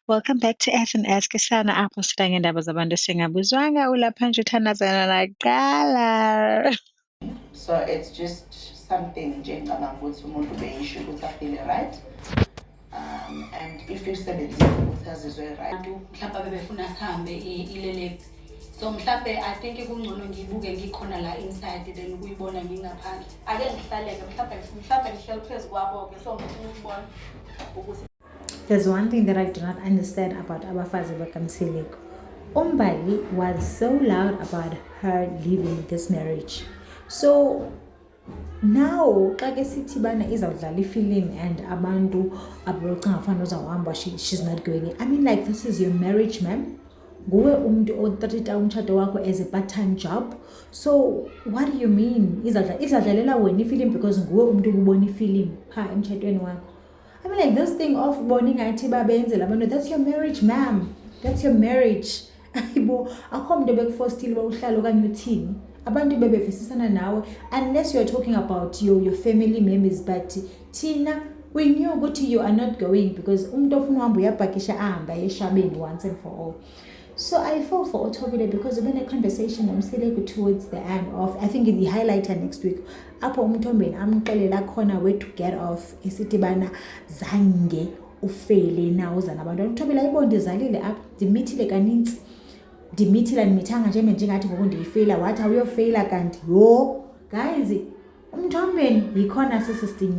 Welcome back to Earth and Ask Isana apho sida ngeendaba zabantu singabuzwanga ulapha nje uthandazana laqala. So it's just something ngicabanga ukuthi umuntu beyisho ukuthi afile right. And if you sebenzile ukuthi azizwe right. Abantu mhlawumbe bebefuna sihambe ilele. So mhlawumbe I think kungcono ngibuke ngikhona la inside then ukuyibona ngingaphandle. Ake ngihlaleke mhlawumbe ngihleli phezulu kwabo ke so ngifuna ukubona ukuthi. There's one thing that I do not understand about abafazi bakaMseleku. Umbali was so loud about her leaving this marriage. So now xa ke sithi bana izawudlala ifilm and abantu abacinga afana uzawuhamba she's not going. I mean, like, this is your marriage, ma'am. Nguwe umuntu otreata umtshato wakho as a part-time job. So what do you mean izawudlalela wena ifilm because nguwe umuntu ubona ifilm pha emtshatweni wakho? I mean, like, this thing of bonding that's your marriage, ma'am. That's your marriage. Akho muntu bekuforcile uhlala okanye uthini. Abantu bebevisisana nawe unless you're talking about your family members, but Tina, we knew ukuthi you are not going because umuntu ofuna uhamba uyapakisha ahamba eshabeni once and for all. So I felt for Otobile because we're in a conversation nomSeleku towards the end of, I think in the highlighter next week, apho umthombeni amxelela khona where to get off isithi bana zange ufele nawo zana abantu umthombela ayibonde izalile apha dimithile kanintsi dimithila nimithanga njengathi ngoku ndiyifela wathi awuyofela kanti yo guys umthombeni yikhona sisisinya